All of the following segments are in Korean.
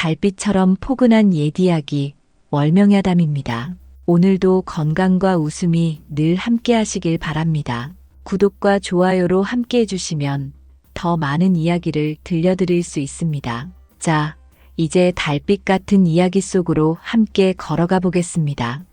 달빛처럼 포근한 옛 이야기, 월명야담입니다. 오늘도 건강과 웃음이 늘 함께 하시길 바랍니다. 구독과 좋아요로 함께 해주시면 더 많은 이야기를 들려드릴 수 있습니다. 자, 이제 달빛 같은 이야기 속으로 함께 걸어가 보겠습니다.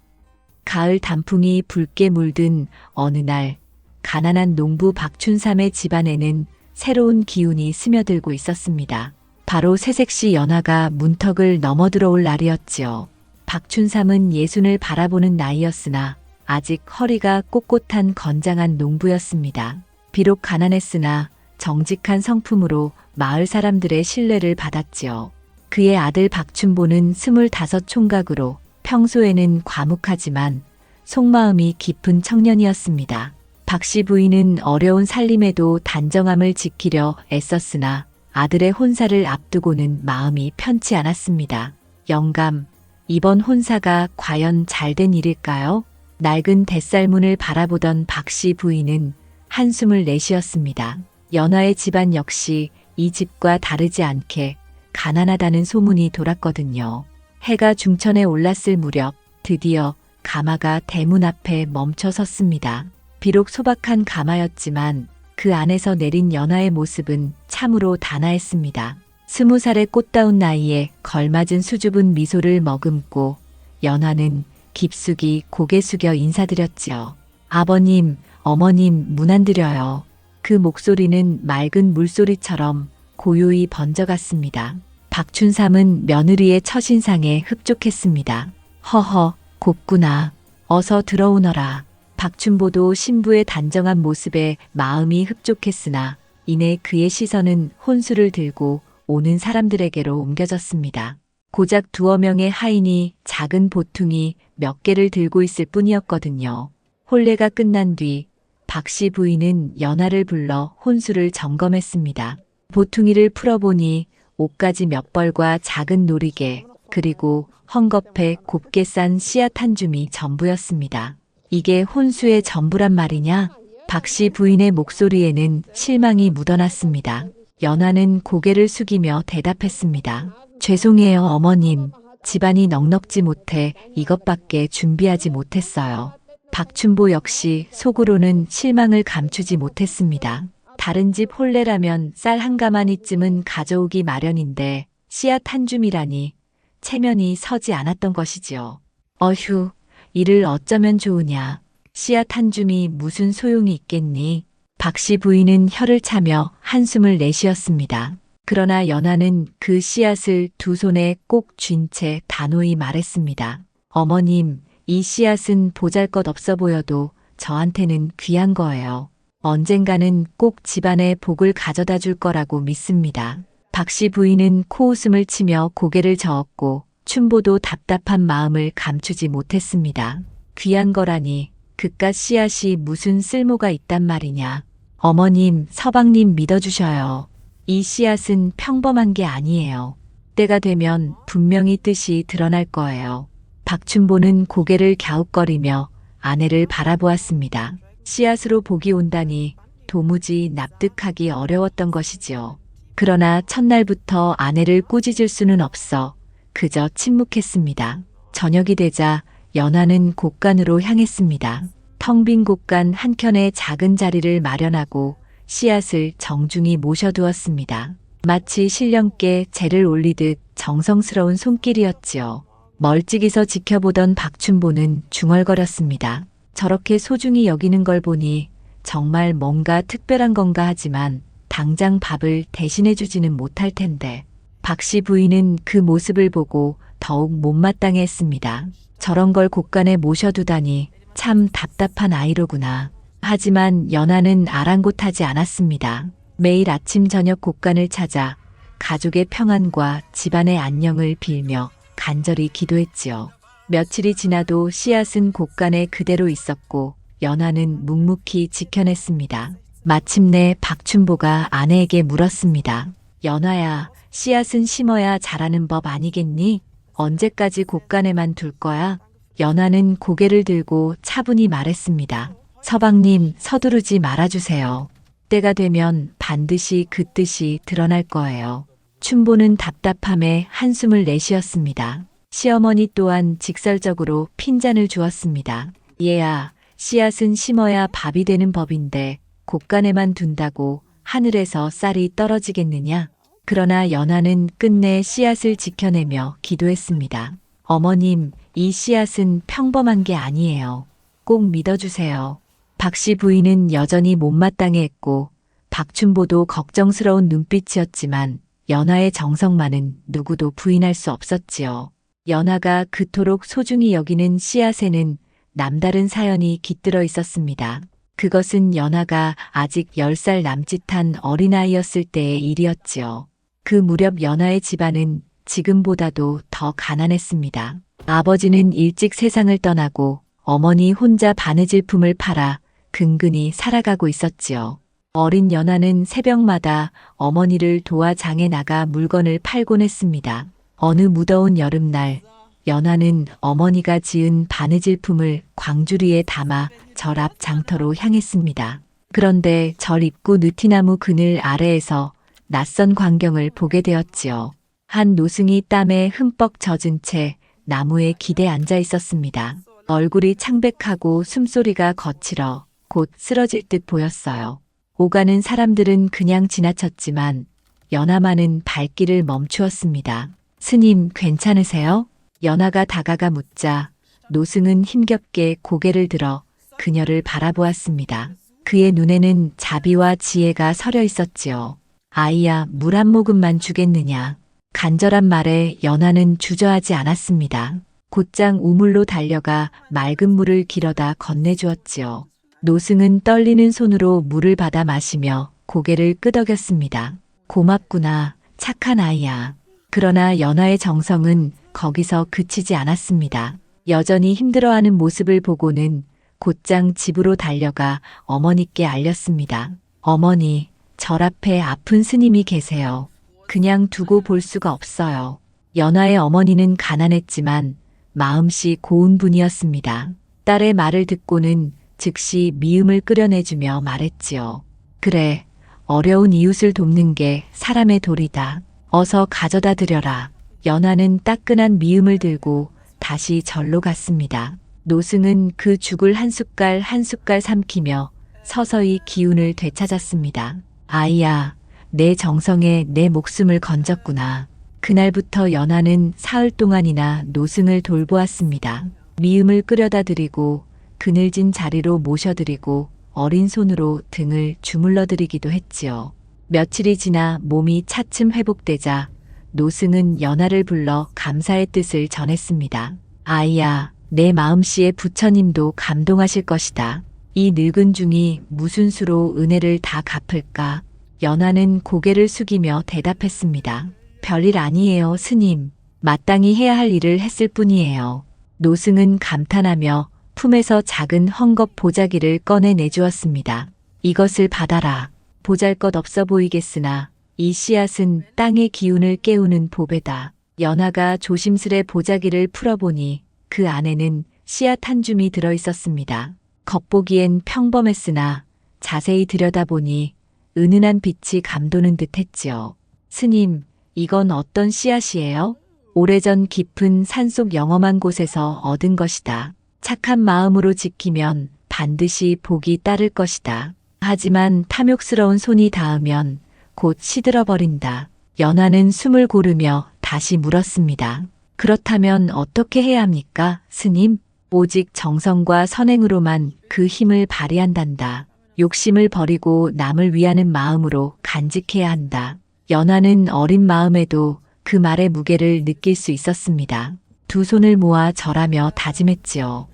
가을 단풍이 붉게 물든 어느 날, 가난한 농부 박춘삼의 집안에는 새로운 기운이 스며들고 있었습니다. 바로 새색시 연하가 문턱을 넘어 들어올 날이었지요. 박춘삼은 예순을 바라보는 나이였으나 아직 허리가 꼿꼿한 건장한 농부였습니다. 비록 가난했으나 정직한 성품으로 마을 사람들의 신뢰를 받았지요. 그의 아들 박춘보는 25 총각으로 평소에는 과묵하지만 속마음이 깊은 청년이었습니다. 박씨 부인은 어려운 살림에도 단정함을 지키려 애썼으나 아들의 혼사를 앞두고는 마음이 편치 않았습니다. 영감, 이번 혼사가 과연 잘된 일일까요? 낡은 뱃살문을 바라보던 박씨 부인은 한숨을 내쉬었습니다. 연하의 집안 역시 이 집과 다르지 않게 가난하다는 소문이 돌았거든요. 해가 중천에 올랐을 무렵 드디어 가마가 대문 앞에 멈춰 섰습니다. 비록 소박한 가마였지만 그 안에서 내린 연하의 모습은 참으로 단아했습니다. 20살의 꽃다운 나이에 걸맞은 수줍은 미소를 머금고 연하는 깊숙이 고개 숙여 인사드렸지요. 아버님, 어머님 문 안 드려요. 그 목소리는 맑은 물소리처럼 고요히 번져갔습니다. 박춘삼은 며느리의 첫인상에 흡족했습니다. 허허, 곱구나. 어서 들어오너라. 박춘보도 신부의 단정한 모습에 마음이 흡족했으나 이내 그의 시선은 혼수를 들고 오는 사람들에게로 옮겨졌습니다. 고작 두어 명의 하인이 작은 보퉁이 몇 개를 들고 있을 뿐이었거든요. 혼례가 끝난 뒤 박씨 부인은 연하를 불러 혼수를 점검했습니다. 보퉁이를 풀어보니 옷가지 몇 벌과 작은 놀이개, 그리고 헝겊에 곱게 싼 씨앗 한 줌이 전부였습니다. 이게 혼수의 전부란 말이냐? 박씨 부인의 목소리에는 실망이 묻어났습니다. 연하는 고개를 숙이며 대답했습니다. 죄송해요, 어머님. 집안이 넉넉지 못해 이것밖에 준비하지 못했어요. 박춘보 역시 속으로는 실망을 감추지 못했습니다. 다른 집 혼례라면 쌀 한 가마니쯤은 가져오기 마련인데 씨앗 한 줌이라니 체면이 서지 않았던 것이지요. 어휴, 이를 어쩌면 좋으냐. 씨앗 한 줌이 무슨 소용이 있겠니? 박씨 부인은 혀를 차며 한숨을 내쉬었습니다. 그러나 연하는 그 씨앗을 두 손에 꼭 쥔 채 단호히 말했습니다. 어머님, 이 씨앗은 보잘것없어 보여도 저한테는 귀한 거예요. 언젠가는 꼭 집안에 복을 가져다 줄 거라고 믿습니다. 박씨 부인은 코웃음을 치며 고개를 저었고 춘보도 답답한 마음을 감추지 못했습니다. 귀한 거라니 그깟 씨앗이 무슨 쓸모가 있단 말이냐. 어머님, 서방님 믿어주셔요. 이 씨앗은 평범한 게 아니에요. 때가 되면 분명히 뜻이 드러날 거예요. 박춘보는 고개를 갸웃거리며 아내를 바라보았습니다. 씨앗으로 복이 온다니 도무지 납득하기 어려웠던 것이지요. 그러나 첫날부터 아내를 꾸짖을 수는 없어 그저 침묵했습니다. 저녁이 되자 연하는 곳간으로 향했습니다. 텅 빈 곳간 한켠에 작은 자리를 마련하고 씨앗을 정중히 모셔두었습니다. 마치 신령께 제를 올리듯 정성스러운 손길이었지요. 멀찍이서 지켜보던 박춘보는 중얼거렸습니다. 저렇게 소중히 여기는 걸 보니 정말 뭔가 특별한 건가 하지만 당장 밥을 대신해주지는 못할 텐데. 박씨 부인은 그 모습을 보고 더욱 못마땅해 했습니다. 저런 걸 곳간에 모셔두다니 참 답답한 아이로구나. 하지만 연하는 아랑곳하지 않았습니다. 매일 아침 저녁 곳간을 찾아 가족의 평안과 집안의 안녕을 빌며 간절히 기도했지요. 며칠이 지나도 씨앗은 곳간에 그대로 있었고 연하는 묵묵히 지켜냈습니다. 마침내 박춘보가 아내에게 물었습니다. 연하야, 씨앗은 심어야 자라는 법 아니겠니? 언제까지 곳간에만 둘 거야? 연하는 고개를 들고 차분히 말했습니다. 서방님, 서두르지 말아주세요. 때가 되면 반드시 그 뜻이 드러날 거예요. 춘보는 답답함에 한숨을 내쉬었습니다. 시어머니 또한 직설적으로 핀잔을 주었습니다. 얘야, 씨앗은 심어야 밥이 되는 법인데 곳간에만 둔다고 하늘에서 쌀이 떨어지겠느냐? 그러나 연하는 끝내 씨앗을 지켜내며 기도했습니다. 어머님, 이 씨앗은 평범한 게 아니에요. 꼭 믿어주세요. 박씨 부인은 여전히 못마땅해했고 박춘보도 걱정스러운 눈빛이었지만 연하의 정성만은 누구도 부인할 수 없었지요. 연하가 그토록 소중히 여기는 씨앗에는 남다른 사연이 깃들어 있었습니다. 그것은 연하가 아직 10살 남짓한 어린아이였을 때의 일이었지요. 그 무렵 연하의 집안은 지금보다도 더 가난했습니다. 아버지는 일찍 세상을 떠나고 어머니 혼자 바느질품을 팔아 근근히 살아가고 있었지요. 어린 연하는 새벽마다 어머니를 도와 장에 나가 물건을 팔곤 했습니다. 어느 무더운 여름날 연하는 어머니가 지은 바느질품을 광주리에 담아 절 앞 장터로 향했습니다. 그런데 절 입구 느티나무 그늘 아래에서 낯선 광경을 보게 되었지요. 한 노승이 땀에 흠뻑 젖은 채 나무에 기대 앉아 있었습니다. 얼굴이 창백하고 숨소리가 거칠어 곧 쓰러질 듯 보였어요. 오가는 사람들은 그냥 지나쳤지만 연하만은 발길을 멈추었습니다. 스님, 괜찮으세요? 연하가 다가가 묻자 노승은 힘겹게 고개를 들어 그녀를 바라보았습니다. 그의 눈에는 자비와 지혜가 서려 있었지요. 아이야, 물 한 모금만 주겠느냐. 간절한 말에 연하는 주저하지 않았습니다. 곧장 우물로 달려가 맑은 물을 길어다 건네주었지요. 노승은 떨리는 손으로 물을 받아 마시며 고개를 끄덕였습니다. 고맙구나, 착한 아이야. 그러나 연하의 정성은 거기서 그치지 않았습니다. 여전히 힘들어하는 모습을 보고는 곧장 집으로 달려가 어머니께 알렸습니다. 어머니, 절 앞에 아픈 스님이 계세요. 그냥 두고 볼 수가 없어요. 연하의 어머니는 가난했지만 마음씨 고운 분이었습니다. 딸의 말을 듣고는 즉시 미음을 끓여내주며 말했지요. 그래, 어려운 이웃을 돕는 게 사람의 도리다. 어서 가져다 드려라. 연하는 따끈한 미음을 들고 다시 절로 갔습니다. 노승은 그 죽을 한 숟갈 한 숟갈 삼키며 서서히 기운을 되찾았습니다. 아이야, 내 정성에 내 목숨을 건졌구나. 그날부터 연하는 사흘 동안이나 노승을 돌보았습니다. 미음을 끓여다 드리고 그늘진 자리로 모셔드리고 어린 손으로 등을 주물러 드리기도 했지요. 며칠이 지나 몸이 차츰 회복되자 노승은 연하를 불러 감사의 뜻을 전했습니다. 아이야, 내 마음씨의 부처님도 감동하실 것이다. 이 늙은 중이 무슨 수로 은혜를 다 갚을까? 연하는 고개를 숙이며 대답했습니다. 별일 아니에요, 스님. 마땅히 해야 할 일을 했을 뿐이에요. 노승은 감탄하며 품에서 작은 헝겊 보자기를 꺼내 내주었습니다. 이것을 받아라. 보잘것없어 보이겠으나 이 씨앗은 땅의 기운을 깨우는 보배다. 연하가 조심스레 보자기를 풀어보니 그 안에는 씨앗 한 줌이 들어 있었습니다. 겉보기엔 평범했으나 자세히 들여다보니 은은한 빛이 감도는 듯 했지요. 스님, 이건 어떤 씨앗이에요? 오래전 깊은 산속 영험한 곳에서 얻은 것이다. 착한 마음으로 지키면 반드시 복이 따를 것이다. 하지만 탐욕스러운 손이 닿으면 곧 시들어버린다. 연하는 숨을 고르며 다시 물었습니다. 그렇다면 어떻게 해야 합니까, 스님? 오직 정성과 선행으로만 그 힘을 발휘한단다. 욕심을 버리고 남을 위하는 마음으로 간직해야 한다. 연하는 어린 마음에도 그 말의 무게를 느낄 수 있었습니다. 두 손을 모아 절하며 다짐했지요.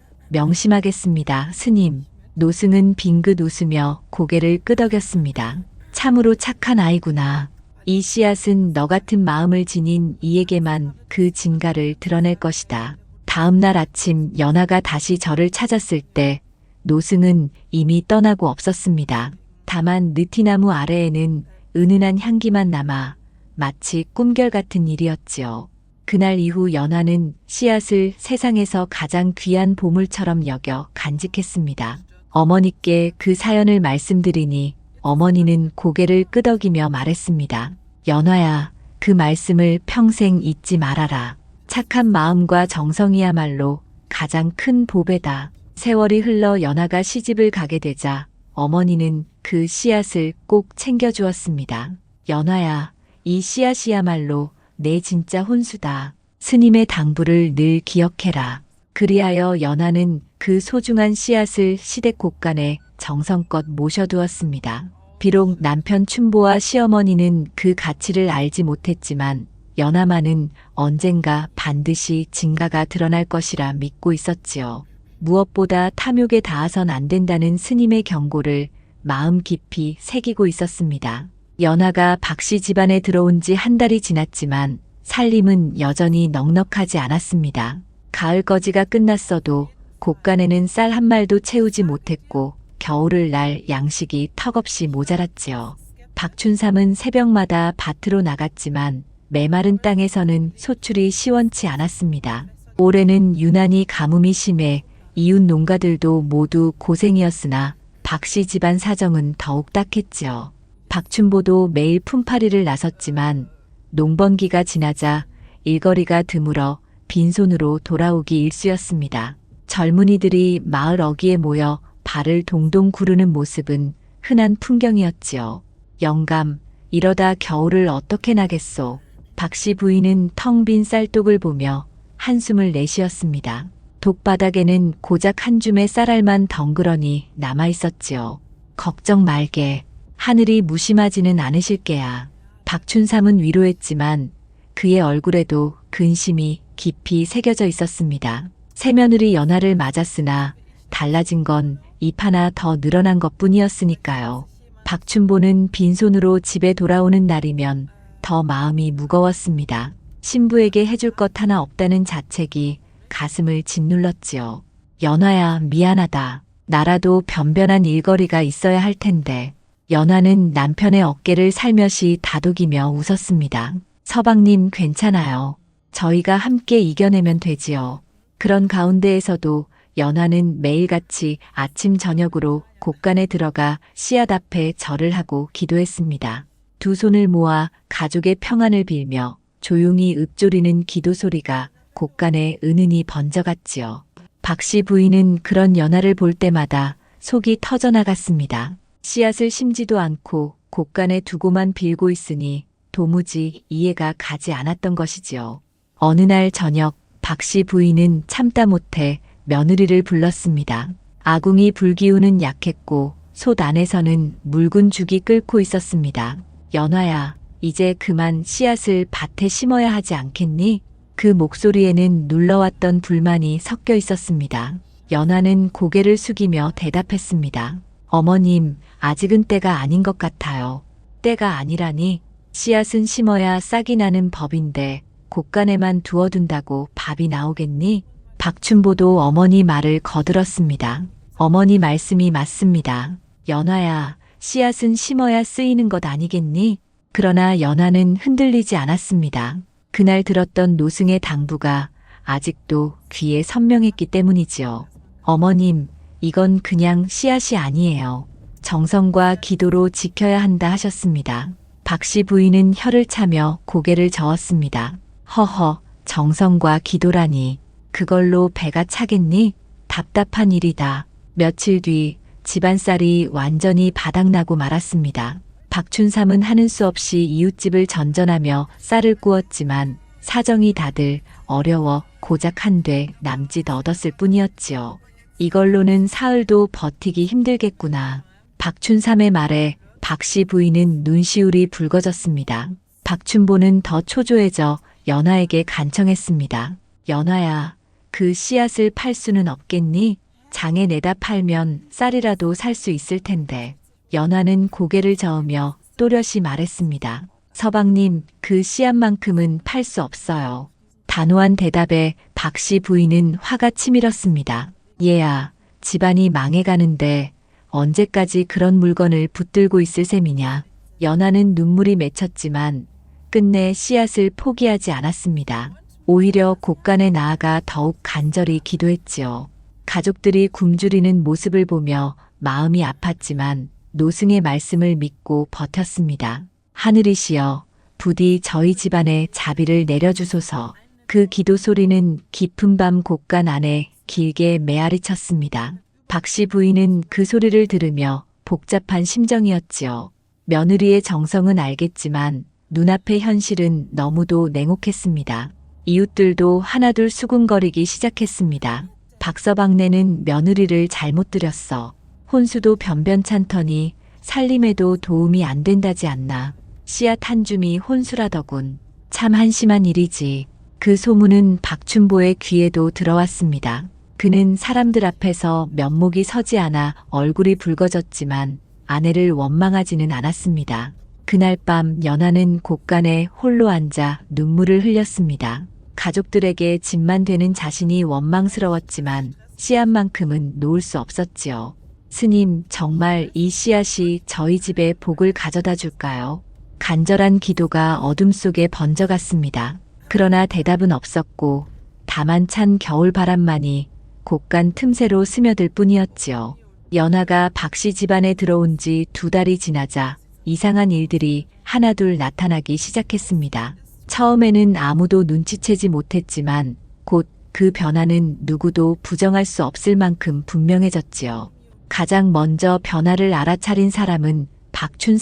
명심하겠습니다, 스님. 노승은 빙긋 웃으며 고개를 끄덕였습니다. 참으로 착한 아이구나. 이 씨앗은 너 같은 마음을 지닌 이에게만 그 진가를 드러낼 것이다. 다음 날 아침 연하가 다시 절을 찾았을 때 노승은 이미 떠나고 없었습니다. 다만 느티나무 아래에는 은은한 향기만 남아 마치 꿈결 같은 일이었지요. 그날 이후 연하는 씨앗을 세상에서 가장 귀한 보물처럼 여겨 간직했습니다. 어머니께 그 사연을 말씀드리니 어머니는 고개를 끄덕이며 말했습니다. 연하야, 그 말씀을 평생 잊지 말아라. 착한 마음과 정성이야말로 가장 큰 보배다. 세월이 흘러 연하가 시집을 가게 되자 어머니는 그 씨앗을 꼭 챙겨주었습니다. 연하야, 이 씨앗이야말로 내 진짜 혼수다. 스님의 당부를 늘 기억해라. 그리하여 연하는 그 소중한 씨앗을 시댁 곳간에 정성껏 모셔두었습니다. 비록 남편 춘보와 시어머니는 그 가치를 알지 못했지만 연하만은 언젠가 반드시 진가가 드러날 것이라 믿고 있었지요. 무엇보다 탐욕에 닿아선 안 된다는 스님의 경고를 마음 깊이 새기고 있었습니다. 연하가 박씨 집안에 들어온 지 한 달이 지났지만 살림은 여전히 넉넉하지 않았습니다. 가을 거지가 끝났어도 곳간에는 쌀 한 말도 채우지 못했고 겨울을 날 양식이 턱없이 모자랐지요. 박춘삼은 새벽마다 밭으로 나갔지만 메마른 땅에서는 소출이 시원치 않았습니다. 올해는 유난히 가뭄이 심해 이웃 농가들도 모두 고생이었으나 박씨 집안 사정은 더욱 딱했지요. 박춘보도 매일 품팔이를 나섰지만 농번기가 지나자 일거리가 드물어 빈손으로 돌아오기 일쑤였습니다. 젊은이들이 마을 어귀에 모여 발을 동동 구르는 모습은 흔한 풍경이었지요. 영감, 이러다 겨울을 어떻게 나겠소. 박씨 부인은 텅 빈 쌀독을 보며 한숨을 내쉬었습니다. 독바닥에는 고작 한 줌의 쌀알만 덩그러니 남아있었지요. 걱정 말게. 하늘이 무심하지는 않으실게야. 박춘삼은 위로했지만 그의 얼굴에도 근심이 깊이 새겨져 있었습니다. 새며느리 연하를 맞았으나 달라진 건 입 하나 더 늘어난 것뿐이었으니까요. 박춘보는 빈손으로 집에 돌아오는 날이면 더 마음이 무거웠습니다. 신부에게 해줄 것 하나 없다는 자책이 가슴을 짓눌렀지요. 연하야, 미안하다. 나라도 변변한 일거리가 있어야 할 텐데. 연하는 남편의 어깨를 살며시 다독이며 웃었습니다. 서방님 괜찮아요. 저희가 함께 이겨내면 되지요. 그런 가운데에서도 연하는 매일같이 아침 저녁으로 곳간에 들어가 씨앗 앞에 절을 하고 기도했습니다. 두 손을 모아 가족의 평안을 빌며 조용히 읊조리는 기도 소리가 곳간에 은은히 번져갔지요. 박씨 부인은 그런 연하를 볼 때마다 속이 터져나갔습니다. 씨앗을 심지도 않고 곳간에 두고만 빌고 있으니 도무지 이해가 가지 않았던 것이지요. 어느 날 저녁 박씨 부인은 참다 못해 며느리를 불렀습니다. 아궁이 불기운은 약했고 솥 안에서는 묽은 죽이 끓고 있었습니다. 연하야, 이제 그만 씨앗을 밭에 심어야 하지 않겠니? 그 목소리에는 눌러왔던 불만이 섞여 있었습니다. 연하는 고개를 숙이며 대답했습니다. 어머님, 아직은 때가 아닌 것 같아요. 때가 아니라니? 씨앗은 심어야 싹이 나는 법인데 곳간에만 두어둔다고 밥이 나오겠니? 박춘보도 어머니 말을 거들었습니다. 어머니 말씀이 맞습니다. 연하야, 씨앗은 심어야 쓰이는 것 아니겠니? 그러나 연하는 흔들리지 않았습니다. 그날 들었던 노승의 당부가 아직도 귀에 선명했기 때문이지요. 어머님, 이건 그냥 씨앗이 아니에요. 정성과 기도로 지켜야 한다 하셨습니다. 박씨 부인은 혀를 차며 고개를 저었습니다. 허허, 정성과 기도라니. 그걸로 배가 차겠니? 답답한 일이다. 며칠 뒤 집안쌀이 완전히 바닥나고 말았습니다. 박춘삼은 하는 수 없이 이웃집을 전전하며 쌀을 구웠지만 사정이 다들 어려워 고작 한 돼 남짓 얻었을 뿐이었지요. 이걸로는 사흘도 버티기 힘들겠구나. 박춘삼의 말에 박씨 부인은 눈시울이 붉어졌습니다. 박춘보는 더 초조해져 연하에게 간청했습니다. 연하야, 그 씨앗을 팔 수는 없겠니? 장에 내다 팔면 쌀이라도 살 수 있을 텐데. 연하는 고개를 저으며 또렷이 말했습니다. 서방님, 그 씨앗만큼은 팔 수 없어요. 단호한 대답에 박씨 부인은 화가 치밀었습니다. 얘야, 집안이 망해가는데 언제까지 그런 물건을 붙들고 있을 셈이냐. 연하는 눈물이 맺혔지만 끝내 씨앗을 포기하지 않았습니다. 오히려 곳간에 나아가 더욱 간절히 기도했지요. 가족들이 굶주리는 모습을 보며 마음이 아팠지만 노승의 말씀을 믿고 버텼습니다. 하늘이시여, 부디 저희 집안에 자비를 내려주소서. 그 기도 소리는 깊은 밤 곳간 안에 길게 메아리 쳤습니다. 박씨 부인은 그 소리를 들으며 복잡한 심정이었지요. 며느리의 정성은 알겠지만 눈앞의 현실은 너무도 냉혹했습니다. 이웃들도 하나둘 수군거리기 시작했습니다. 박서방네는 며느리를 잘못 들였어. 혼수도 변변찮더니 살림에도 도움이 안 된다지 않나. 씨앗 한 줌이 혼수라더군. 참 한심한 일이지. 그 소문은 박춘보의 귀에도 들어왔습니다. 그는 사람들 앞에서 면목이 서지 않아 얼굴이 붉어졌지만 아내를 원망하지는 않았습니다. 그날 밤 연하는 곳간에 홀로 앉아 눈물을 흘렸습니다. 가족들에게 짐만 되는 자신이 원망스러웠지만 씨앗만큼은 놓을 수 없었지요. 스님, 정말 이 씨앗이 저희 집에 복을 가져다 줄까요? 간절한 기도가 어둠 속에 번져갔습니다. 그러나 대답은 없었고 다만 찬 겨울 바람만이 곳간 틈새로 스며들 뿐이었지요. 연하가 박씨 집안에 들어온 지 2달이 지나자 이상한 일들이 하나둘 나타나기 시작했습니다. 처음에는 아무도 눈치채지 못했지만 곧 그 변화는 누구도 부정할 수 없을 만큼 분명해졌지요. 가장 먼저 변화를 알아차린 사람은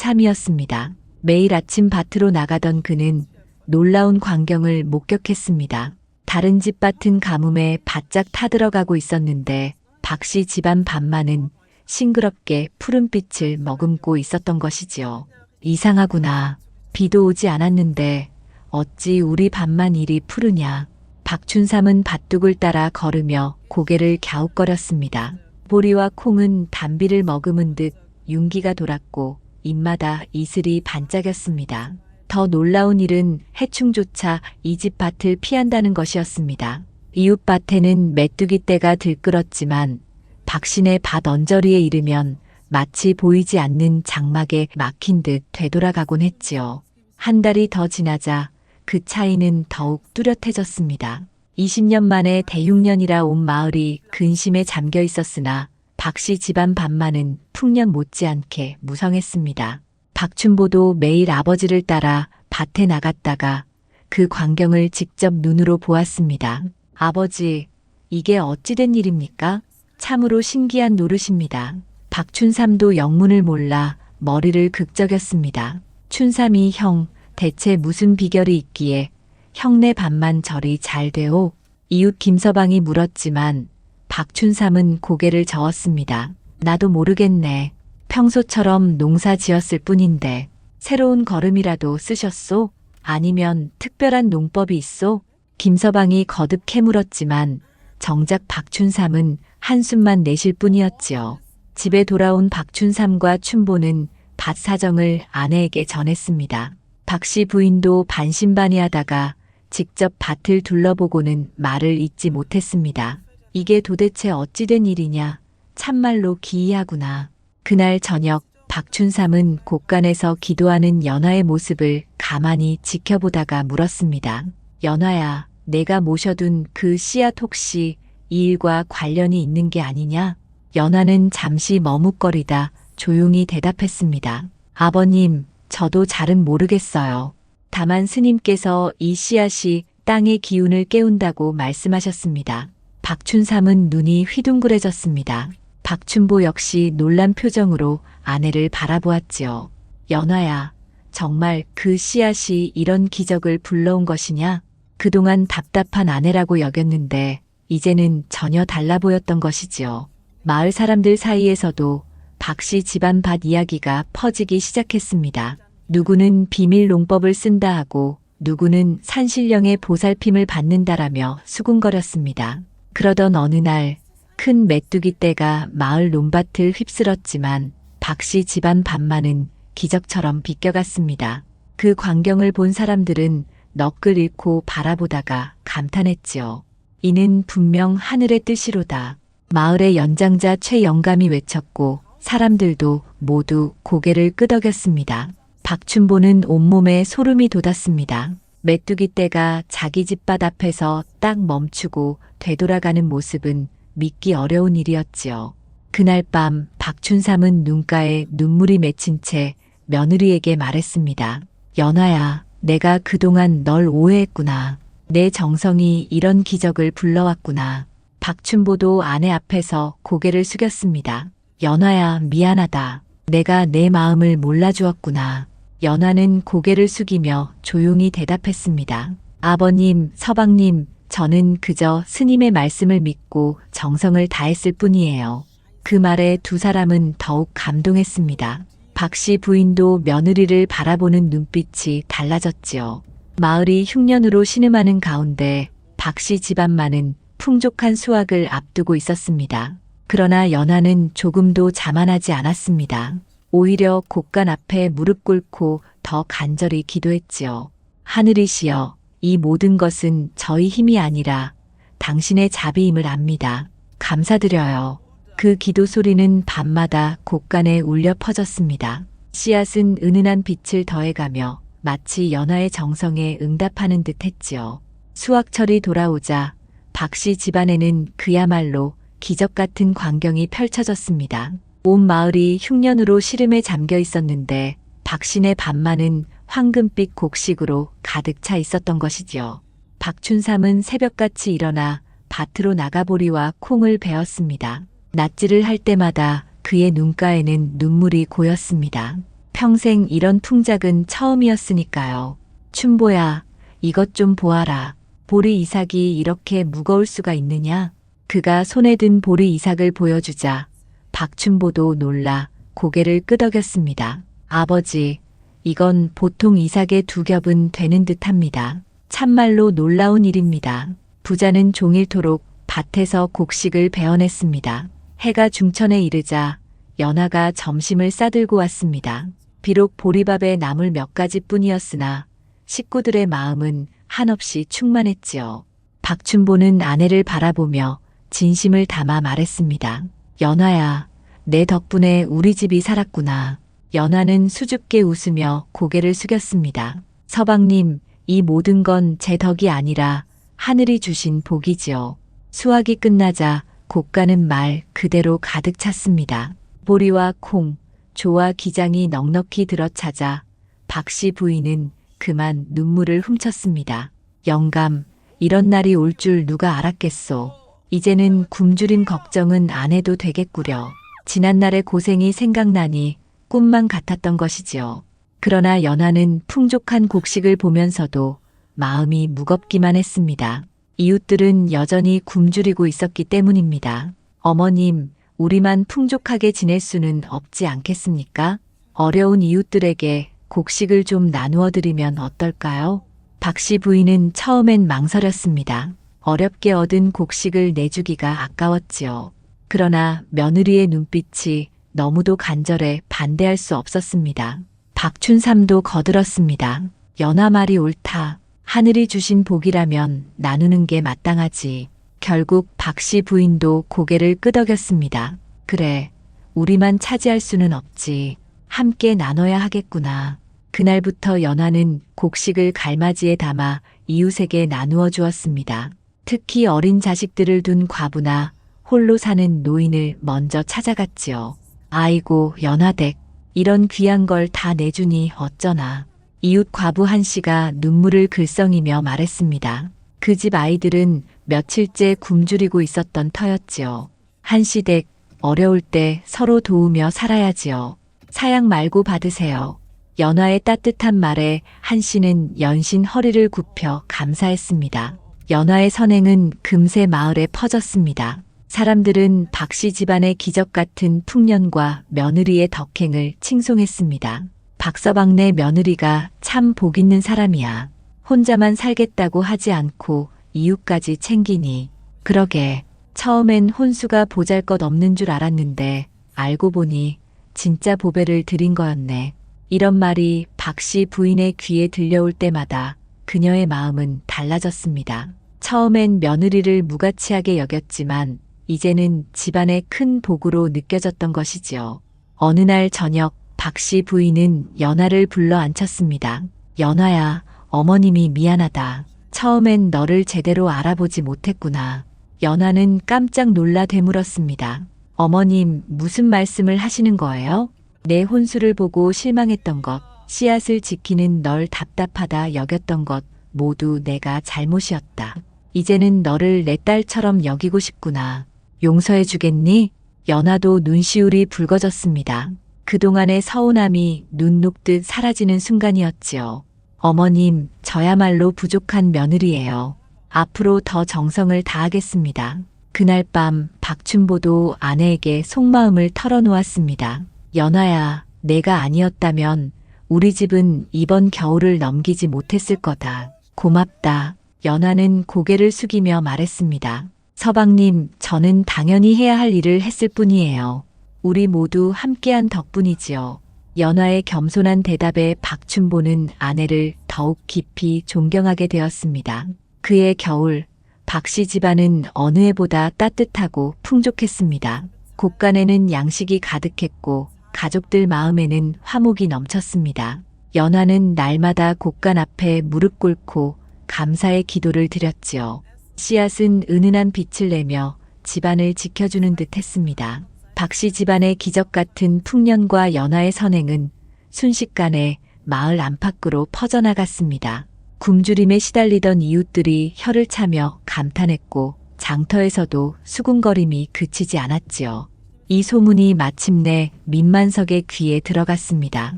박춘삼이었습니다. 매일 아침 밭으로 나가던 그는 놀라운 광경을 목격했습니다. 다른 집 밭은 가뭄에 바짝 타들어가고 있었는데 박씨 집안 밭만은 싱그럽게 푸른빛을 머금고 있었던 것이지요. 이상하구나. 비도 오지 않았는데 어찌 우리 밭만 이리 푸르냐. 박춘삼은 밭둑을 따라 걸으며 고개를 갸웃거렸습니다. 보리와 콩은 단비를 머금은 듯 윤기가 돌았고 입마다 이슬이 반짝였습니다. 더 놀라운 일은 해충조차 이 집 밭을 피한다는 것이었습니다. 이웃 밭에는 메뚜기 떼가 들끓었지만 박신의 밭 언저리에 이르면 마치 보이지 않는 장막에 막힌 듯 되돌아가곤 했지요. 한 달이 더 지나자 그 차이는 더욱 뚜렷해졌습니다. 20년 만에 대흉년이라 온 마을이 근심에 잠겨 있었으나 박씨 집안 밭만은 풍년 못지않게 무성했습니다. 박춘보도 매일 아버지를 따라 밭에 나갔다가 그 광경을 직접 눈으로 보았습니다. 아버지, 이게 어찌된 일입니까? 참으로 신기한 노릇입니다. 박춘삼도 영문을 몰라 머리를 극적였습니다. 춘삼이 형, 대체 무슨 비결이 있기에 형네 밭만 저리 잘 되오? 이웃 김서방이 물었지만 박춘삼은 고개를 저었습니다. 나도 모르겠네. 평소처럼 농사 지었을 뿐인데 새로운 걸음이라도 쓰셨소? 아니면 특별한 농법이 있소? 김서방이 거듭 캐물었지만 정작 박춘삼은 한숨만 내쉴 뿐이었지요. 집에 돌아온 박춘삼과 춘보는 밭 사정을 아내에게 전했습니다. 박씨 부인도 반신반의하다가 직접 밭을 둘러보고는 말을 잇지 못했습니다. 이게 도대체 어찌된 일이냐? 참말로 기이하구나. 그날 저녁 박춘삼은 곳간에서 기도하는 연하의 모습을 가만히 지켜보다가 물었습니다. 연하야, 내가 모셔둔 그 씨앗 혹시 이 일과 관련이 있는 게 아니냐? 연하는 잠시 머뭇거리다 조용히 대답했습니다. 아버님, 저도 잘은 모르겠어요. 다만 스님께서 이 씨앗이 땅의 기운을 깨운다고 말씀하셨습니다. 박춘삼은 눈이 휘둥그레졌습니다. 박춘보 역시 놀란 표정으로 아내를 바라보았지요. 연하야, 정말 그 씨앗이 이런 기적을 불러온 것이냐? 그동안 답답한 아내라고 여겼는데 이제는 전혀 달라 보였던 것이지요. 마을 사람들 사이에서도 박씨 집안 밭 이야기가 퍼지기 시작했습니다. 누구는 비밀 농법을 쓴다 하고 누구는 산신령의 보살핌을 받는다라며 수군거렸습니다. 그러던 어느 날 큰 메뚜기 떼가 마을 논밭을 휩쓸었지만 박씨 집안 밭만은 기적처럼 비껴갔습니다. 그 광경을 본 사람들은 넋을 잃고 바라보다가 감탄했지요. 이는 분명 하늘의 뜻이로다. 마을의 연장자 최영감이 외쳤고 사람들도 모두 고개를 끄덕였습니다. 박춘보는 온몸에 소름이 돋았습니다. 메뚜기 떼가 자기 집밭 앞에서 딱 멈추고 되돌아가는 모습은 믿기 어려운 일이었지요. 그날 밤 박춘삼은 눈가에 눈물이 맺힌 채 며느리에게 말했습니다. 연하야, 내가 그동안 널 오해했구나. 내 정성이 이런 기적을 불러왔구나. 박춘보도 아내 앞에서 고개를 숙였습니다. 연화야, 미안하다. 내가 내 마음을 몰라주었구나. 연화는 고개를 숙이며 조용히 대답했습니다. 아버님, 서방님, 저는 그저 스님의 말씀을 믿고 정성을 다했을 뿐이에요. 그 말에 두 사람은 더욱 감동했습니다. 박 씨 부인도 며느리를 바라보는 눈빛이 달라졌지요. 마을이 흉년으로 신음하는 가운데 박 씨 집안만은 풍족한 수확을 앞두고 있었습니다. 그러나 연화는 조금도 자만하지 않았습니다. 오히려 곡간 앞에 무릎 꿇고 더 간절히 기도했지요. 하늘이시여, 이 모든 것은 저희 힘이 아니라 당신의 자비임을 압니다. 감사드려요. 그 기도 소리는 밤마다 곡간에 울려 퍼졌습니다. 씨앗은 은은한 빛을 더해가며 마치 연화의 정성에 응답하는 듯 했지요. 수확철이 돌아오자 박 씨 집안에는 그야말로 기적 같은 광경이 펼쳐졌습니다. 온 마을이 흉년으로 시름에 잠겨 있었는데 박신의 밤만은 황금빛 곡식으로 가득 차 있었던 것이지요. 박춘삼은 새벽같이 일어나 밭으로 나가보리와 콩을 베었습니다. 낫지를 할 때마다 그의 눈가에는 눈물이 고였습니다. 평생 이런 풍작은 처음이었으니까요. 춘보야, 이것 좀 보아라. 보리 이삭이 이렇게 무거울 수가 있느냐? 그가 손에 든 보리 이삭을 보여주자 박춘보도 놀라 고개를 끄덕였습니다. 아버지, 이건 보통 이삭의 2겹은 되는 듯합니다. 참말로 놀라운 일입니다. 부자는 종일토록 밭에서 곡식을 베어냈습니다. 해가 중천에 이르자 연화가 점심을 싸들고 왔습니다. 비록 보리밥에 나물 몇 가지뿐이었으나 식구들의 마음은 한없이 충만했지요. 박춘보는 아내를 바라보며 진심을 담아 말했습니다. 연화야, 내 덕분에 우리 집이 살았구나. 연화는 수줍게 웃으며 고개를 숙였습니다. 서방님, 이 모든 건 제 덕이 아니라 하늘이 주신 복이지요. 수확이 끝나자 곡간은 말 그대로 가득 찼습니다. 보리와 콩, 조와 기장이 넉넉히 들어차자 박 씨 부인은 그만 눈물을 훔쳤습니다. 영감, 이런 날이 올 줄 누가 알았겠소. 이제는 굶주림 걱정은 안 해도 되겠구려. 지난날의 고생이 생각나니 꿈만 같았던 것이지요. 그러나 연화는 풍족한 곡식을 보면서도 마음이 무겁기만 했습니다. 이웃들은 여전히 굶주리고 있었기 때문입니다. 어머님, 우리만 풍족하게 지낼 수는 없지 않겠습니까? 어려운 이웃들에게 곡식을 좀 나누어 드리면 어떨까요? 박 씨 부인은 처음엔 망설였습니다. 어렵게 얻은 곡식을 내주기가 아까웠지요. 그러나 며느리의 눈빛이 너무도 간절해 반대할 수 없었습니다. 박춘삼도 거들었습니다. 연화 말이 옳다. 하늘이 주신 복이라면 나누는 게 마땅하지. 결국 박 씨 부인도 고개를 끄덕였습니다. 그래, 우리만 차지할 수는 없지. 함께 나눠야 하겠구나. 그날부터 연화는 곡식을 갈마지에 담아 이웃에게 나누어 주었습니다. 특히 어린 자식들을 둔 과부나 홀로 사는 노인을 먼저 찾아갔지요. 아이고, 연화댁, 이런 귀한 걸 다 내주니 어쩌나. 이웃 과부 한 씨가 눈물을 글썽이며 말했습니다. 그 집 아이들은 며칠째 굶주리고 있었던 터였지요. 한 씨 댁, 어려울 때 서로 도우며 살아야지요. 사양 말고 받으세요. 연화의 따뜻한 말에 한 씨는 연신 허리를 굽혀 감사했습니다. 연화의 선행은 금세 마을에 퍼졌습니다. 사람들은 박 씨 집안의 기적 같은 풍년과 며느리의 덕행을 칭송했습니다. 박서방네 며느리가 참 복 있는 사람이야. 혼자만 살겠다고 하지 않고 이웃까지 챙기니. 그러게, 처음엔 혼수가 보잘것없는 줄 알았는데 알고 보니 진짜 보배를 드린 거였네. 이런 말이 박 씨 부인의 귀에 들려올 때마다 그녀의 마음은 달라졌습니다. 처음엔 며느리를 무가치하게 여겼지만 이제는 집안의 큰 복으로 느껴졌던 것이지요. 어느 날 저녁 박 씨 부인은 연화를 불러 앉혔습니다. 연화야, 어머님이 미안하다. 처음엔 너를 제대로 알아보지 못했구나. 연화는 깜짝 놀라 되물었습니다. 어머님, 무슨 말씀을 하시는 거예요? 내 혼수를 보고 실망했던 것, 씨앗을 지키는 널 답답하다 여겼던 것 모두 내가 잘못이었다. 이제는 너를 내 딸처럼 여기고 싶구나. 용서해 주겠니? 연하도 눈시울이 붉어졌습니다. 그동안의 서운함이 눈 녹듯 사라지는 순간이었지요. 어머님, 저야말로 부족한 며느리예요. 앞으로 더 정성을 다하겠습니다. 그날 밤 박춘보도 아내에게 속마음을 털어놓았습니다. 연하야, 내가 아니었다면 우리 집은 이번 겨울을 넘기지 못했을 거다. 고맙다. 연하는 고개를 숙이며 말했습니다. 서방님, 저는 당연히 해야 할 일을 했을 뿐이에요. 우리 모두 함께한 덕분이지요. 연하의 겸손한 대답에 박춘보는 아내를 더욱 깊이 존경하게 되었습니다. 그해 겨울, 박씨 집안은 어느 해보다 따뜻하고 풍족했습니다. 곳간에는 양식이 가득했고 가족들 마음에는 화목이 넘쳤습니다. 연하는 날마다 곳간 앞에 무릎 꿇고 감사의 기도를 드렸지요. 씨앗은 은은한 빛을 내며 집안을 지켜주는 듯 했습니다. 박씨 집안의 기적 같은 풍년과 연하의 선행은 순식간에 마을 안팎으로 퍼져나갔습니다. 굶주림에 시달리던 이웃들이 혀를 차며 감탄했고 장터에서도 수군거림이 그치지 않았지요. 이 소문이 마침내 민만석의 귀에 들어갔습니다.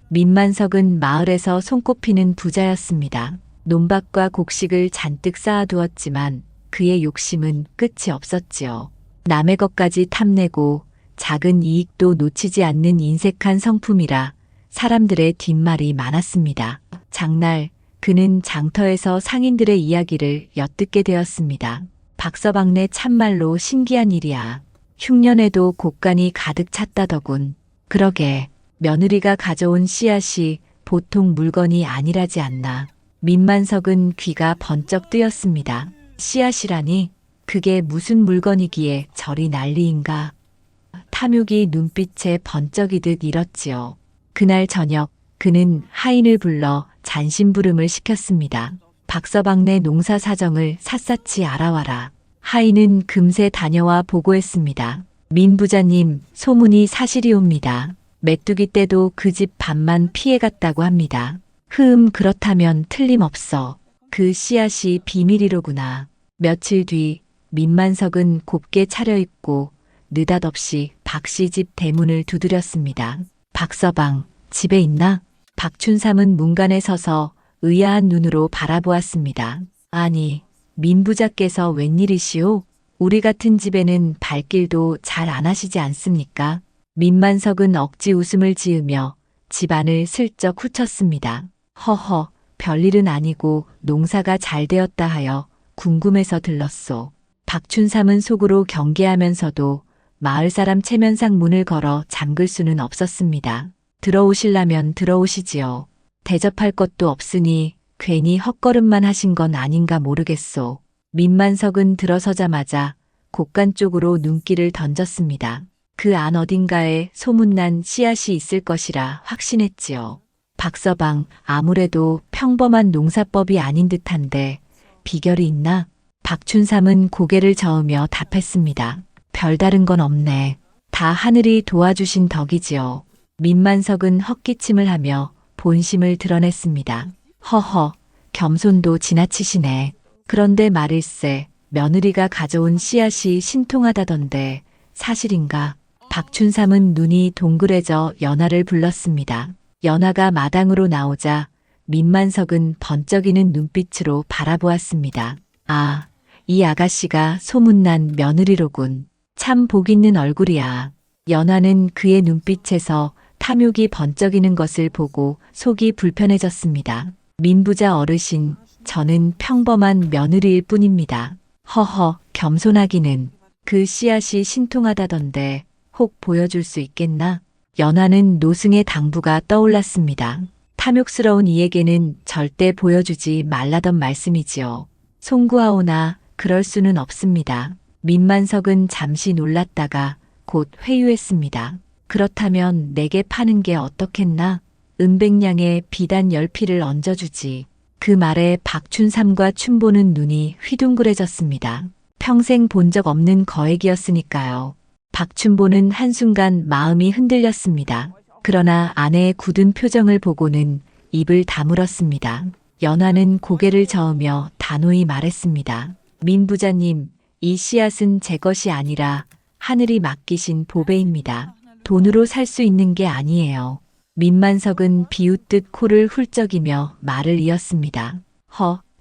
민만석은 마을에서 손꼽히는 부자였습니다. 논밭과 곡식을 잔뜩 쌓아두었지만 그의 욕심은 끝이 없었지요. 남의 것까지 탐내고 작은 이익도 놓치지 않는 인색한 성품이라 사람들의 뒷말이 많았습니다. 장날 그는 장터에서 상인들의 이야기를 엿듣게 되었습니다. 박서방네 참말로 신기한 일이야. 흉년에도 곡간이 가득 찼다더군. 그러게 며느리가 가져온 씨앗이 보통 물건이 아니라지 않나. 민만석은 귀가 번쩍 뜨였습니다. 씨앗이라니 그게 무슨 물건이기에 저리 난리인가. 탐욕이 눈빛에 번쩍이듯 일었지요. 그날 저녁 그는 하인을 불러 잔심부름을 시켰습니다. 박서방네 농사 사정을 샅샅이 알아와라. 하인은 금세 다녀와 보고했습니다. 민 부자님, 소문이 사실이옵니다. 메뚜기 때도 그 집 반만 피해갔다고 합니다. 그렇다면 틀림없어. 그 씨앗이 비밀이로구나. 며칠 뒤 민만석은 곱게 차려입고 느닷없이 박씨 집 대문을 두드렸습니다. 박서방, 집에 있나? 박춘삼은 문간에 서서 의아한 눈으로 바라보았습니다. 아니, 민부자께서 웬일이시오? 우리 같은 집에는 발길도 잘 안 하시지 않습니까? 민만석은 억지 웃음을 지으며 집안을 슬쩍 훑었습니다. 허허, 별일은 아니고 농사가 잘 되었다 하여 궁금해서 들렀소. 박춘삼은 속으로 경계하면서도 마을 사람 체면상 문을 걸어 잠글 수는 없었습니다. 들어오시려면 들어오시지요. 대접할 것도 없으니 괜히 헛걸음만 하신 건 아닌가 모르겠소. 민만석은 들어서자마자 곡간 쪽으로 눈길을 던졌습니다. 그 안 어딘가에 소문난 씨앗이 있을 것이라 확신했지요. 박서방, 아무래도 평범한 농사법이 아닌 듯한데 비결이 있나? 박춘삼은 고개를 저으며 답했습니다. 별다른 건 없네. 다 하늘이 도와주신 덕이지요. 민만석은 헛기침을 하며 본심을 드러냈습니다. 허허, 겸손도 지나치시네. 그런데 말일세, 며느리가 가져온 씨앗이 신통하다던데 사실인가? 박춘삼은 눈이 동그래져 연하를 불렀습니다. 연하가 마당으로 나오자 민만석은 번쩍이는 눈빛으로 바라보았습니다. 아, 이 아가씨가 소문난 며느리로군. 참 복 있는 얼굴이야. 연하는 그의 눈빛에서 탐욕이 번쩍이는 것을 보고 속이 불편해졌습니다. 민부자 어르신, 저는 평범한 며느리일 뿐입니다. 허허, 겸손하기는. 그 씨앗이 신통하다던데 혹 보여줄 수 있겠나? 연하는 노승의 당부가 떠올랐습니다. 탐욕스러운 이에게는 절대 보여주지 말라던 말씀이지요. 송구하오나 그럴 수는 없습니다. 민만석은 잠시 놀랐다가 곧 회유했습니다. 그렇다면 내게 파는 게 어떻겠나? 은백냥에 비단 10피를 얹어주지. 그 말에 박춘삼과 춘보는 눈이 휘둥그레졌습니다. 평생 본 적 없는 거액이었으니까요. 박춘보는 한순간 마음이 흔들렸습니다. 그러나 아내의 굳은 표정을 보고는 입을 다물었습니다. 연화는 고개를 저으며 단호히 말했습니다. 민 부자님, 이 씨앗은 제 것이 아니라 하늘이 맡기신 보배입니다. 돈으로 살 수 있는 게 아니에요. 민만석은 비웃듯 코를 훌쩍이며 말을 이었습니다.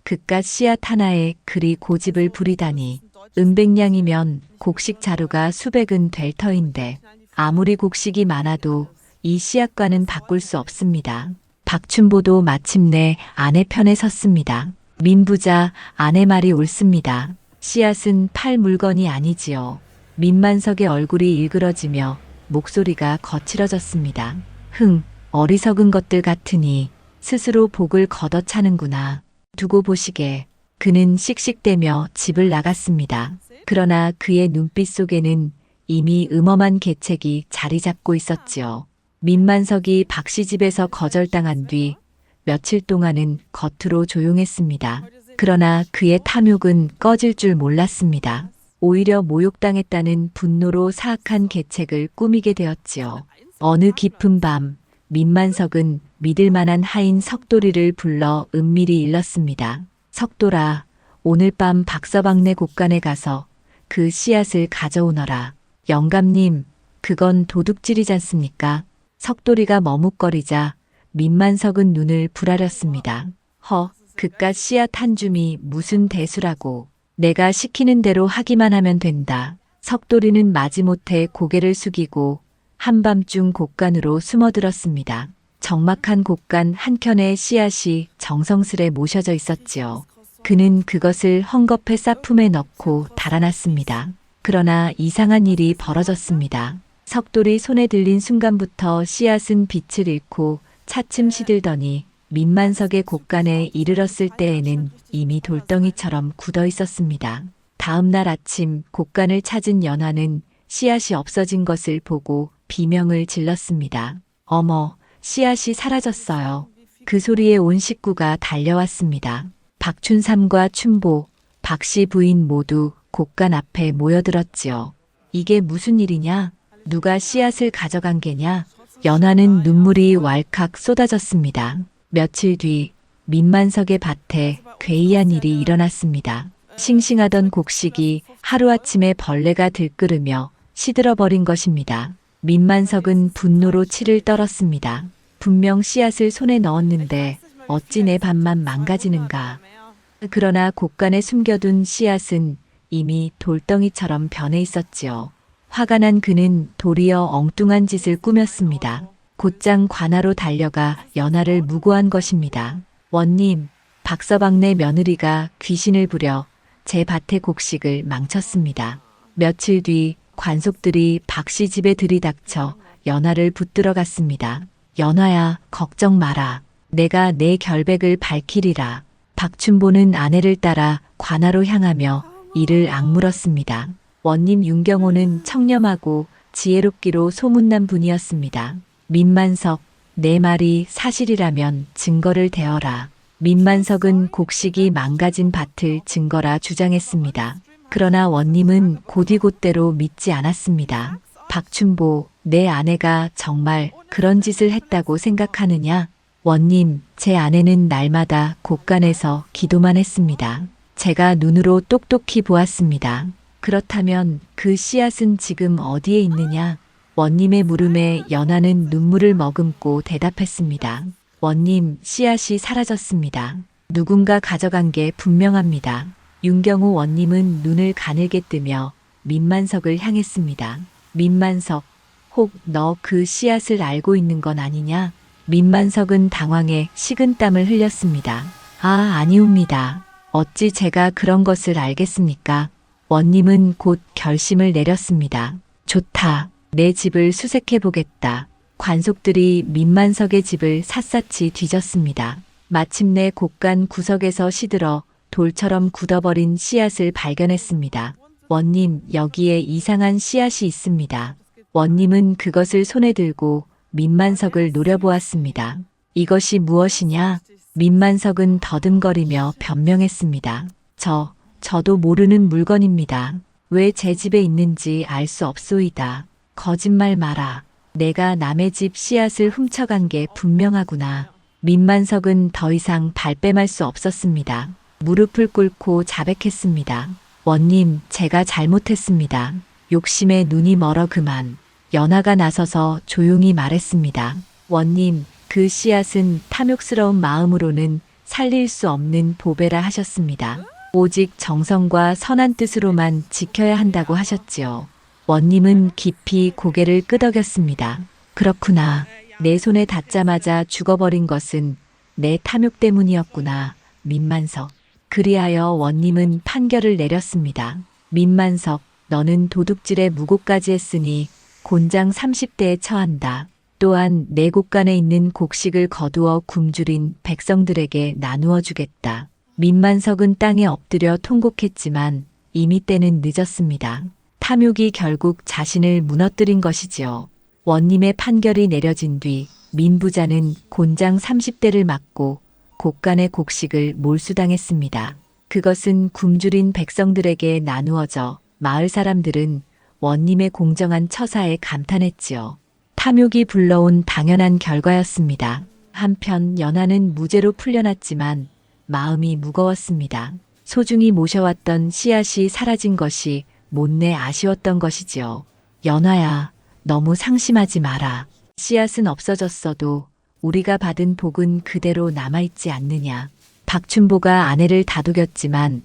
그깟 씨앗 하나에 그리 고집을 부리다니. 은백냥이면 곡식 자루가 수백은 될 터인데 아무리 곡식이 많아도 이 씨앗과는 바꿀 수 없습니다. 박춘보도 마침내 아내 편에 섰습니다. 민부자, 아내 말이 옳습니다. 씨앗은 팔 물건이 아니지요. 민만석의 얼굴이 일그러지며 목소리가 거칠어졌습니다. 어리석은 것들 같으니 스스로 복을 걷어차는구나. 두고 보시게. 그는 씩씩대며 집을 나갔습니다. 그러나 그의 눈빛 속에는 이미 음험한 계책이 자리 잡고 있었지요. 민만석이 박씨 집에서 거절당한 뒤 며칠 동안은 겉으로 조용했습니다. 그러나 그의 탐욕은 꺼질 줄 몰랐습니다. 오히려 모욕당했다는 분노로 사악한 계책을 꾸미게 되었지요. 어느 깊은 밤, 민만석은 믿을 만한 하인 석돌이를 불러 은밀히 일렀습니다. 석돌아, 오늘 밤 박서방네 곳간에 가서 그 씨앗을 가져오너라. 영감님, 그건 도둑질이잖습니까? 석돌이가 머뭇거리자 민만석은 눈을 부라렸습니다. 그깟 씨앗 한 줌이 무슨 대수라고. 내가 시키는 대로 하기만 하면 된다. 석돌이는 마지못해 고개를 숙이고 한밤중 곳간으로 숨어들었습니다. 적막한 곳간 한켠에 씨앗이 정성스레 모셔져 있었지요. 그는 그것을 헝겊에 쌀품에 넣고 달아났습니다. 그러나 이상한 일이 벌어졌습니다. 석돌이 손에 들린 순간부터 씨앗은 빛을 잃고 차츰 시들더니 민만석의 곳간에 이르렀을 때에는 이미 돌덩이처럼 굳어 있었습니다. 다음 날 아침 곳간을 찾은 연화는 씨앗이 없어진 것을 보고 비명을 질렀습니다. 어머, 씨앗이 사라졌어요. 그 소리에 온 식구가 달려왔습니다. 박춘삼과 춘보, 박씨 부인 모두 곳간 앞에 모여들었지요. 이게 무슨 일이냐? 누가 씨앗을 가져간 게냐? 연화는 눈물이 왈칵 쏟아졌습니다. 며칠 뒤 민만석의 밭에 괴이한 일이 일어났습니다. 싱싱하던 곡식이 하루아침에 벌레가 들끓으며 시들어버린 것입니다. 민만석은 분노로 치를 떨었습니다. 분명 씨앗을 손에 넣었는데 어찌 내 밭만 망가지는가. 그러나 곳간에 숨겨둔 씨앗은 이미 돌덩이처럼 변해 있었지요. 화가 난 그는 도리어 엉뚱한 짓을 꾸몄습니다. 곧장 관하로 달려가 연화를 무고한 것입니다. 원님, 박서방네 며느리가 귀신을 부려 제 밭의 곡식을 망쳤습니다. 며칠 뒤 관속들이 박씨 집에 들이닥쳐 연화를 붙들어 갔습니다. 연화야, 걱정 마라. 내가 내 결백을 밝히리라. 박춘보는 아내를 따라 관하로 향하며 이를 악물었습니다. 원님 윤경호는 청렴하고 지혜롭기로 소문난 분이었습니다. 민만석, 내 말이 사실이라면 증거를 대어라. 민만석은 곡식이 망가진 밭을 증거라 주장했습니다. 그러나 원님은 곧이곧대로 믿지 않았습니다. 박춘보, 내 아내가 정말 그런 짓을 했다고 생각하느냐? 원님, 제 아내는 날마다 곳간에서 기도만 했습니다. 제가 눈으로 똑똑히 보았습니다. 그렇다면 그 씨앗은 지금 어디에 있느냐? 원님의 물음에 연화는 눈물을 머금고 대답했습니다. 원님, 씨앗이 사라졌습니다. 누군가 가져간 게 분명합니다. 윤경호 원님은 눈을 가늘게 뜨며 민만석을 향했습니다. 민만석, 혹 너 그 씨앗을 알고 있는 건 아니냐? 민만석은 당황해 식은땀을 흘렸습니다. 아니옵니다. 어찌 제가 그런 것을 알겠습니까? 원님은 곧 결심을 내렸습니다. 좋다. 내 집을 수색해보겠다. 관속들이 민만석의 집을 샅샅이 뒤졌습니다. 마침내 곳간 구석에서 시들어 돌처럼 굳어버린 씨앗을 발견했습니다. 원님, 여기에 이상한 씨앗이 있습니다. 원님은 그것을 손에 들고 민만석을 노려보았습니다. 이것이 무엇이냐? 민만석은 더듬거리며 변명했습니다. 저도 모르는 물건입니다. 왜 제 집에 있는지 알 수 없소이다. 거짓말 마라. 내가 남의 집 씨앗을 훔쳐간 게 분명하구나. 민만석은 더 이상 발뺌할 수 없었습니다. 무릎을 꿇고 자백했습니다. 원님, 제가 잘못했습니다. 욕심에 눈이 멀어 그만. 연하가 나서서 조용히 말했습니다. 원님, 그 씨앗은 탐욕스러운 마음으로는 살릴 수 없는 보배라 하셨습니다. 오직 정성과 선한 뜻으로만 지켜야 한다고 하셨지요. 원님은 깊이 고개를 끄덕였습니다. 그렇구나. 내 손에 닿자마자 죽어버린 것은 내 탐욕 때문이었구나. 민만석. 그리하여 원님은 판결을 내렸습니다. 민만석, 너는 도둑질에 무고까지 했으니 곤장 30대에 처한다. 또한 내 곳간에 있는 곡식을 거두어 굶주린 백성들에게 나누어 주겠다. 민만석은 땅에 엎드려 통곡했지만 이미 때는 늦었습니다. 탐욕이 결국 자신을 무너뜨린 것이지요. 원님의 판결이 내려진 뒤 민부자는 곤장 30대를 맞고 곳간의 곡식을 몰수당했습니다. 그것은 굶주린 백성들에게 나누어져 마을 사람들은 원님의 공정한 처사에 감탄했지요. 탐욕이 불러온 당연한 결과였습니다. 한편 연하는 무죄로 풀려났지만 마음이 무거웠습니다. 소중히 모셔왔던 씨앗이 사라진 것이 못내 아쉬웠던 것이지요. 연하야, 너무 상심하지 마라. 씨앗은 없어졌어도 우리가 받은 복은 그대로 남아있지 않느냐. 박춘보가 아내를 다독였지만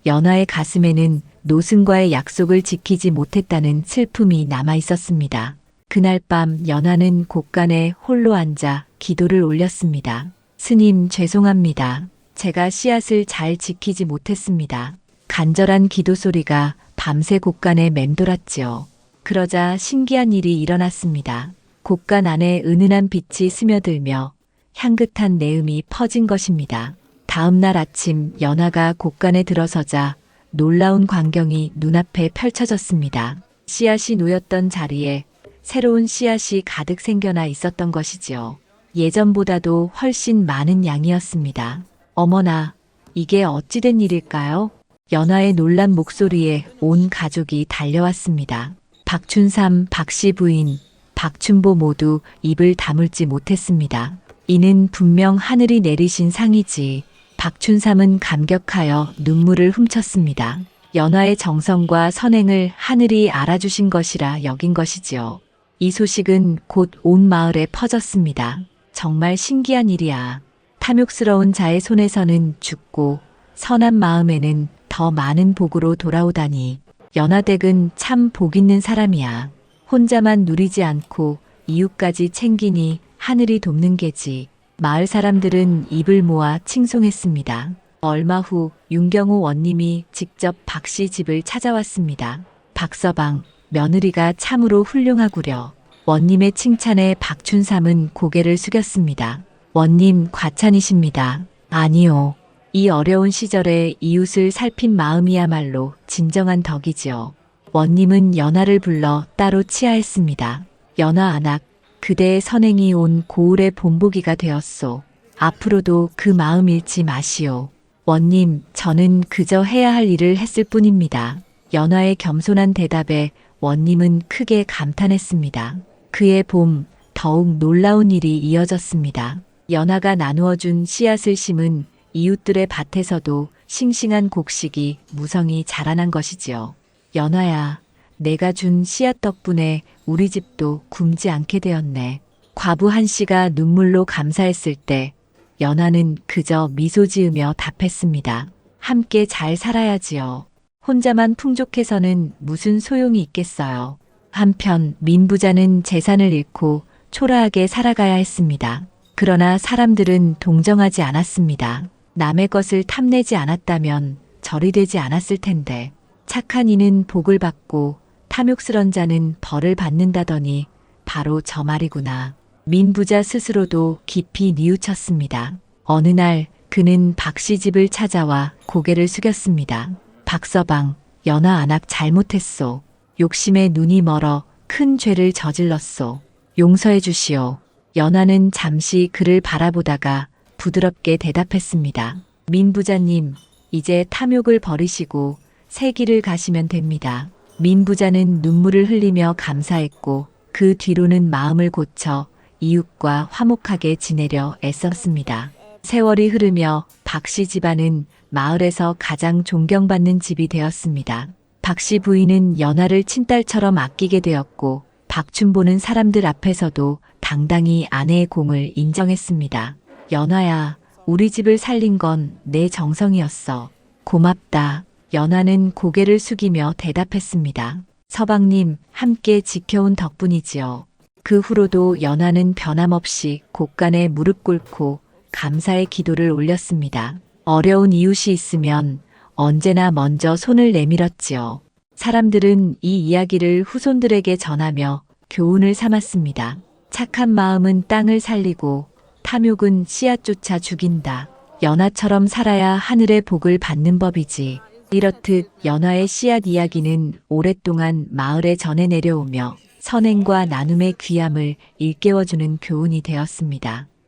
연하의 가슴에는 노승과의 약속을 지키지 못했다는 슬픔이 남아있었습니다. 그날 밤 연하는 곳간에 홀로 앉아 기도를 올렸습니다. 스님, 죄송합니다. 제가 씨앗을 잘 지키지 못했습니다. 간절한 기도 소리가 밤새 곳간에 맴돌았지요. 그러자 신기한 일이 일어났습니다. 곳간 안에 은은한 빛이 스며들며 향긋한 내음이 퍼진 것입니다. 다음 날 아침 연하가 곳간에 들어서자 놀라운 광경이 눈앞에 펼쳐졌습니다. 씨앗이 놓였던 자리에 새로운 씨앗이 가득 생겨나 있었던 것이지요. 예전보다도 훨씬 많은 양이었습니다. 어머나, 이게 어찌된 일일까요? 연하의 놀란 목소리에 온 가족이 달려왔습니다. 박춘삼, 박씨 부인, 박춘보 모두 입을 다물지 못했습니다. 이는 분명 하늘이 내리신 상이지. 박춘삼은 감격하여 눈물을 훔쳤습니다. 연하의 정성과 선행을 하늘이 알아주신 것이라 여긴 것이지요. 이 소식은 곧 온 마을에 퍼졌습니다. 정말 신기한 일이야. 탐욕스러운 자의 손에서는 죽고 선한 마음에는 더 많은 복으로 돌아오다니. 연하댁은 참 복 있는 사람이야. 혼자만 누리지 않고 이웃까지 챙기니 하늘이 돕는 게지. 마을 사람들은 입을 모아 칭송했습니다. 얼마 후 윤경호 원님이 직접 박씨 집을 찾아왔습니다. 박서방, 며느리가 참으로 훌륭하구려. 원님의 칭찬에 박춘삼은 고개를 숙였습니다. 원님, 과찬이십니다. 아니요. 이 어려운 시절에 이웃을 살핀 마음이야말로 진정한 덕이지요. 원님은 연하를 불러 따로 치하했습니다. 연하 안악, 그대의 선행이 온 고을의 본보기가 되었소. 앞으로도 그 마음 잃지 마시오. 원님, 저는 그저 해야 할 일을 했을 뿐입니다. 연하의 겸손한 대답에 원님은 크게 감탄했습니다. 그의 봄, 더욱 놀라운 일이 이어졌습니다. 연하가 나누어준 씨앗을 심은 이웃들의 밭에서도 싱싱한 곡식이 무성히 자라난 것이지요. 연하야, 내가 준 씨앗 덕분에 우리 집도 굶지 않게 되었네. 과부 한씨가 눈물로 감사했을 때 연하는 그저 미소 지으며 답했습니다. 함께 잘 살아야지요. 혼자만 풍족해서는 무슨 소용이 있겠어요. 한편 민부자는 재산을 잃고 초라하게 살아가야 했습니다. 그러나 사람들은 동정하지 않았습니다. 남의 것을 탐내지 않았다면 절이 되지 않았을 텐데. 착한 이는 복을 받고 탐욕스런 자는 벌을 받는다더니 바로 저 말이구나. 민부자 스스로도 깊이 뉘우쳤습니다. 어느 날 그는 박씨 집을 찾아와 고개를 숙였습니다. 박서방, 연하 안악 잘못했소. 욕심에 눈이 멀어 큰 죄를 저질렀소. 용서해 주시오. 연하는 잠시 그를 바라보다가 부드럽게 대답했습니다. 민부자님, 이제 탐욕을 버리시고 새 길을 가시면 됩니다. 민부자는 눈물을 흘리며 감사했고 그 뒤로는 마음을 고쳐 이웃과 화목하게 지내려 애썼습니다. 세월이 흐르며 박씨 집안은 마을에서 가장 존경받는 집이 되었습니다. 박씨 부인은 연하를 친딸처럼 아끼게 되었고 박춘보는 사람들 앞에서도 당당히 아내의 공을 인정했습니다. 연하야, 우리 집을 살린 건 내 정성이었어. 고맙다. 연하는 고개를 숙이며 대답했습니다. 서방님, 함께 지켜온 덕분이지요. 그 후로도 연하는 변함없이 곳간에 무릎 꿇고 감사의 기도를 올렸습니다. 어려운 이웃이 있으면 언제나 먼저 손을 내밀었지요. 사람들은 이 이야기를 후손들에게 전하며 교훈을 삼았습니다. 착한 마음은 땅을 살리고 탐욕은 씨앗조차 죽인다. 연하처럼 살아야 하늘의 복을 받는 법이지. 이렇듯 연하의 씨앗 이야기는 오랫동안 마을에 전해 내려오며 선행과 나눔의 귀함을 일깨워주는 교훈이 되었습니다.